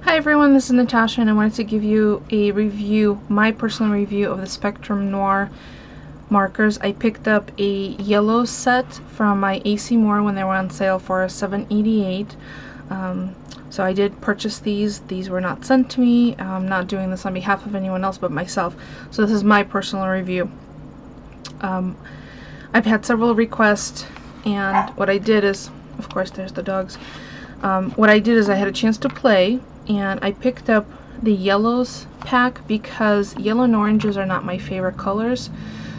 Hi everyone, this is Natasha and I wanted to give you a review, my personal review of the Spectrum Noir markers. I picked up a yellow set from my AC Moore when they were on sale for $7.88. So I did purchase these. These were not sent to me. I'm not doing this on behalf of anyone else but myself. So this is my personal review. I've had several requests, and what I did is, of course there's the dogs. What I did is I had a chance to play, and I picked up the yellows pack because yellow and oranges are not my favorite colors.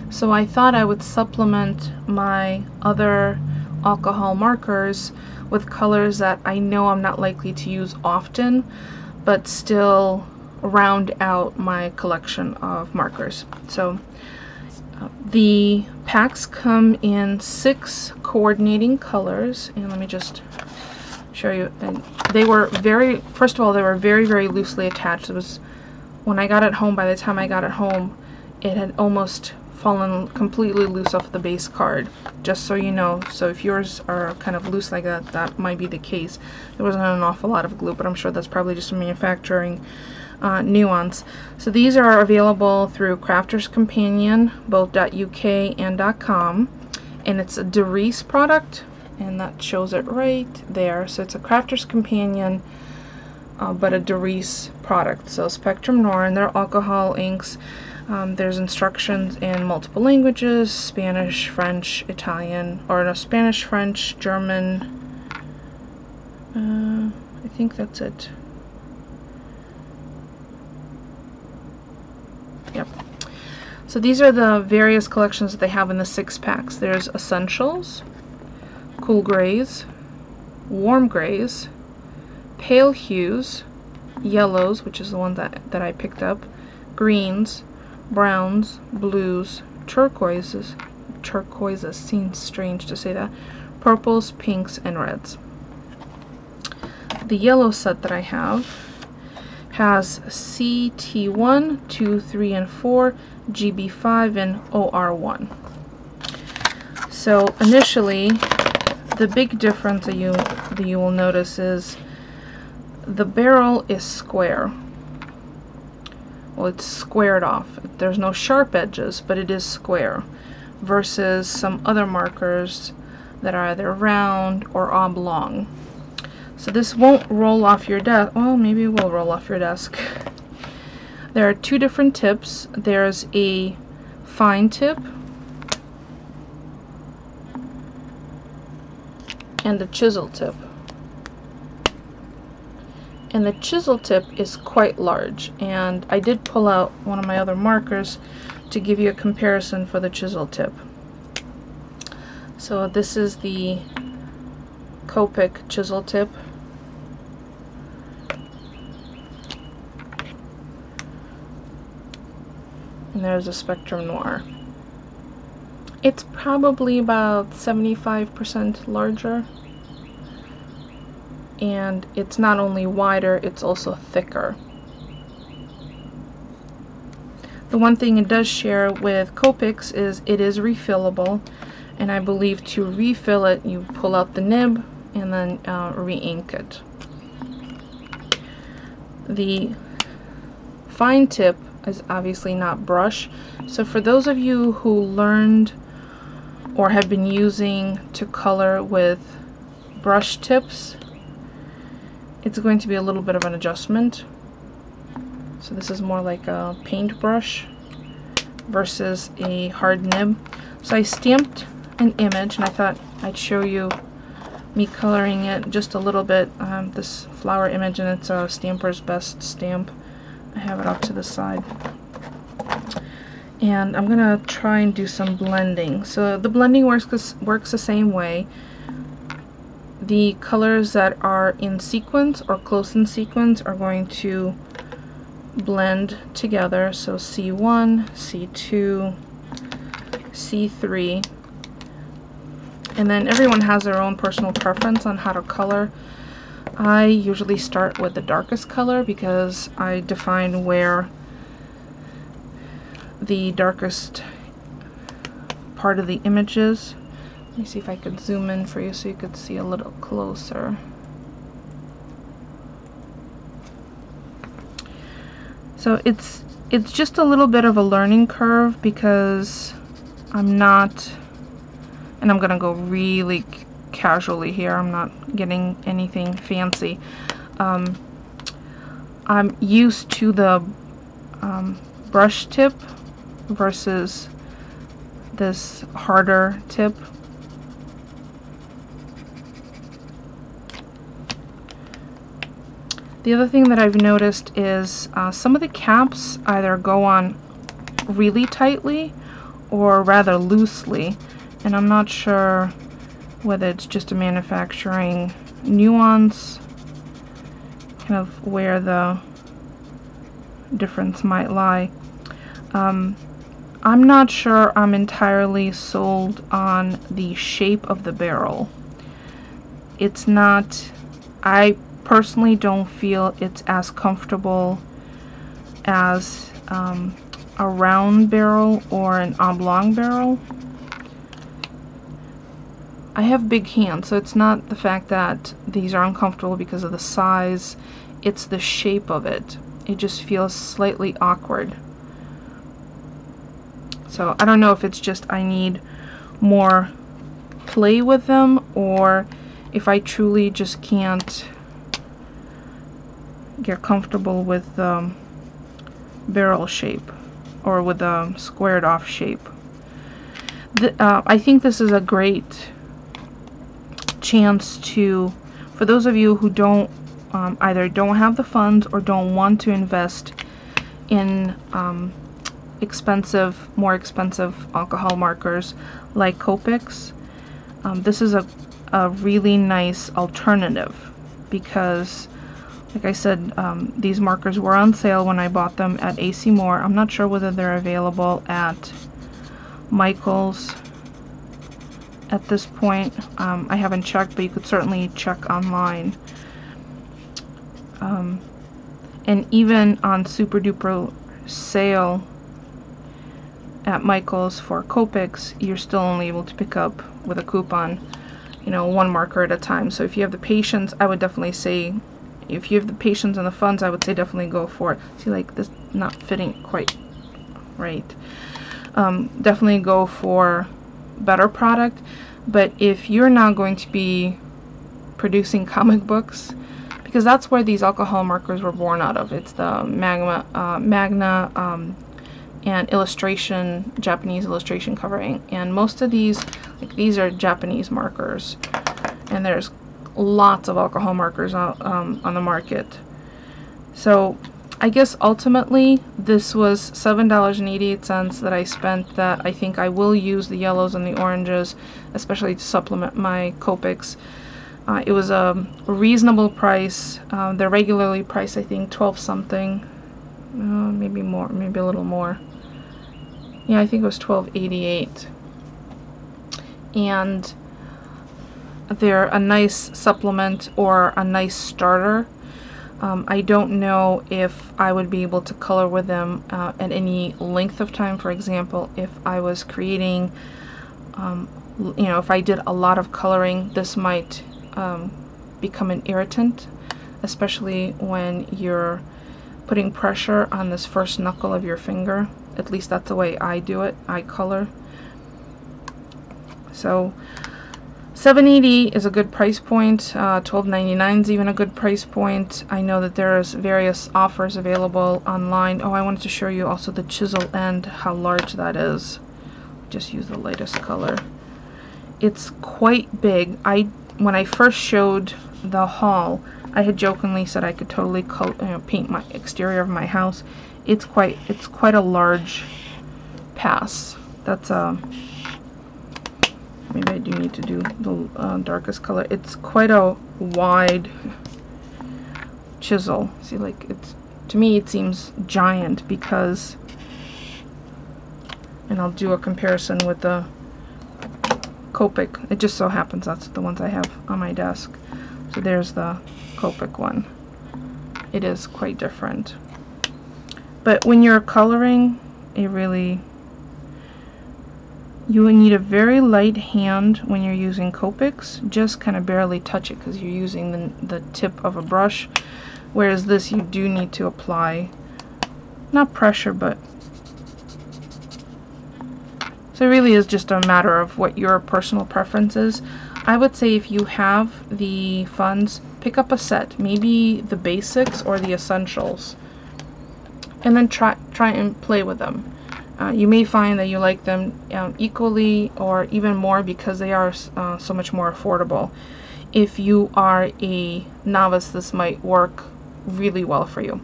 So I thought I would supplement my other alcohol markers with colors that I know I'm not likely to use often, but still round out my collection of markers. So the packs come in 6 coordinating colors, and let me just show you. And they were first of all, they were very loosely attached. It was, when I got it home, by the time I got it home, it had almost fallen completely loose off the base card, just so you know. So if yours are kind of loose like that, that might be the case. There wasn't an awful lot of glue, but I'm sure that's probably just a manufacturing nuance. So these are available through Crafter's Companion, both .uk and .com, and it's a Derice product, and that shows it right there. So it's a Crafter's Companion, but a Derice product. So Spectrum Noir, and they're alcohol inks. There's instructions in multiple languages: Spanish, French, Italian, or no, Spanish, French, German. I think that's it. Yep. So these are the various collections that they have in the 6 packs. There's Essentials, Cool Grays, Warm Grays, Pale Hues, Yellows, which is the one that I picked up, Greens, Browns, Blues, Turquoises seems strange to say that, Purples, Pinks, and Reds. The yellow set that I have has CT1, 2, 3, and 4, GB5, and OR1. So initially, the big difference that you will notice is the barrel is square. Well, it's squared off. There's no sharp edges, but it is square, versus some other markers that are either round or oblong. So this won't roll off your desk. Well, maybe it will roll off your desk. There are 2 different tips. There's a fine tip and a chisel tip. And the chisel tip is quite large, and I did pull out one of my other markers to give you a comparison for the chisel tip. So this is the Copic chisel tip. And there's a Spectrum Noir. It's probably about 75% larger, and it's not only wider, it's also thicker. The one thing it does share with Copics is it is refillable, and I believe to refill it you pull out the nib and then re-ink it. The fine tip is obviously not brush, so for those of you who learned or have been using to color with brush tips, it's going to be a little bit of an adjustment. So this is more like a paintbrush versus a hard nib. So I stamped an image, and I thought I'd show you me coloring it just a little bit. This flower image, and it's a Stamper's Best stamp. I have it off to the side. And I'm gonna try and do some blending. So the blending works the same way. The colors that are in sequence or close in sequence are going to blend together. So C1, C2, C3. And then everyone has their own personal preference on how to color. I usually start with the darkest color because I define where the darkest part of the image is. Let me see if I could zoom in for you so you could see a little closer. So it's just a little bit of a learning curve because I'm not, and I'm gonna go really casually here, I'm not getting anything fancy. I'm used to the brush tip versus this harder tip. The other thing that I've noticed is some of the caps either go on really tightly or rather loosely, and I'm not sure whether it's just a manufacturing nuance, kind of where the difference might lie. I'm not sure I'm entirely sold on the shape of the barrel. It's not, I personally don't feel it's as comfortable as a round barrel or an oblong barrel. I have big hands, so it's not the fact that these are uncomfortable because of the size, it's the shape of it. It just feels slightly awkward. So I don't know if it's just I need more play with them, or if I truly just can't get comfortable with the barrel shape or with the squared off shape. I think this is a great chance to, for those of you who don't either don't have the funds or don't want to invest in more expensive alcohol markers like Copics, this is a really nice alternative because, like I said, these markers were on sale when I bought them at AC Moore. I'm not sure whether they're available at Michael's at this point. I haven't checked, but you could certainly check online. And even on super duper sale at Michael's for Copics, you're still only able to pick up with a coupon, you know, one marker at a time. So if you have the patience, I would definitely say, if you have the patience and the funds, I would say definitely go for it. See, like this not fitting quite right. Definitely go for better product. But if you're not going to be producing comic books, because that's where these alcohol markers were born out of. It's the Magna and illustration, Japanese illustration covering. And most of these, like these are Japanese markers. And there's lots of alcohol markers on the market. So I guess ultimately this was $7.88 that I spent, that I think I will use the yellows and the oranges, especially to supplement my Copics. It was a reasonable price. They're regularly priced, I think, 12 something, maybe more, maybe a little more. Yeah, I think it was $12.88. And they're a nice supplement or a nice starter. I don't know if I would be able to color with them at any length of time. For example, if I was creating, you know, if I did a lot of coloring, this might become an irritant, especially when you're putting pressure on this first knuckle of your finger. At least that's the way I do it. I color. So $7.80 is a good price point. $12.99 is even a good price point. I know that there's various offers available online. Oh, I wanted to show you also the chisel end, how large that is. Just use the lightest color. It's quite big. When I first showed the haul, I had jokingly said I could totally paint my exterior of my house. It's quite a large pass. That's maybe I do need to do the darkest color. It's quite a wide chisel. See, like, it's, to me it seems giant because, and I'll do a comparison with the Copic. It just so happens that's the ones I have on my desk. So there's the Copic one. It is quite different. But when you're coloring, it really, you will need a very light hand when you're using Copics. Just kind of barely touch it because you're using the tip of a brush. Whereas this, you do need to apply not pressure, but so it really is just a matter of what your personal preference is. I would say if you have the funds, pick up a set, maybe the basics or the essentials, and then try and play with them. You may find that you like them equally or even more because they are so much more affordable. If you are a novice, this might work really well for you.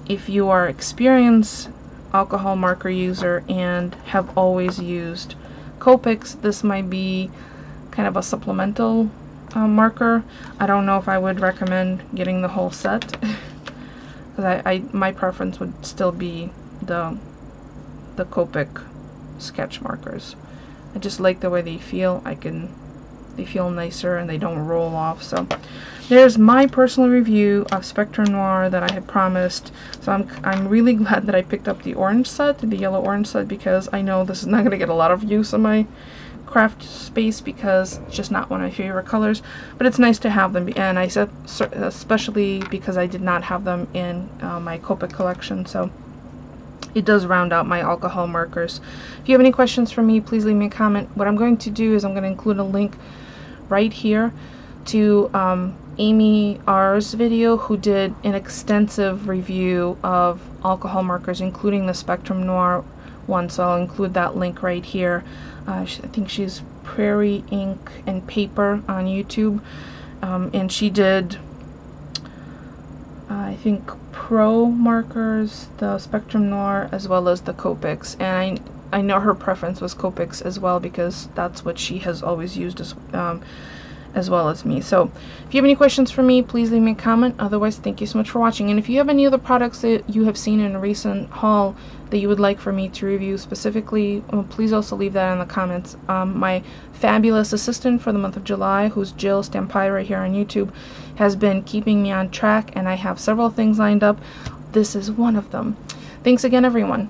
If you are experienced alcohol marker user and have always used Copics, this might be kind of a supplemental marker. I don't know if I would recommend getting the whole set because my preference would still be the Copic sketch markers. I just like the way they feel. They feel nicer and they don't roll off. So there's my personal review of Spectrum Noir that I had promised. So I'm really glad that I picked up the orange set, the yellow orange set, because I know this is not going to get a lot of use in my craft space because it's just not one of my favorite colors. But it's nice to have them, and I said especially because I did not have them in my Copic collection. So it does round out my alcohol markers. If you have any questions for me, please leave me a comment. What I'm going to do is I'm going to include a link right here to Amy R's video, who did an extensive review of alcohol markers, including the Spectrum Noir one. So I'll include that link right here. I think she's Prairie Ink and Paper on YouTube, and she did I think Pro markers, the Spectrum Noir, as well as the Copics. And I know her preference was Copics as well because that's what she has always used as well as me. So if you have any questions for me, please leave me a comment. Otherwise, thank you so much for watching. And if you have any other products that you have seen in a recent haul that you would like for me to review specifically, please also leave that in the comments. My fabulous assistant for the month of July, who's Jill Stampire here on YouTube, has been keeping me on track, and I have several things lined up. This is one of them. Thanks again, everyone.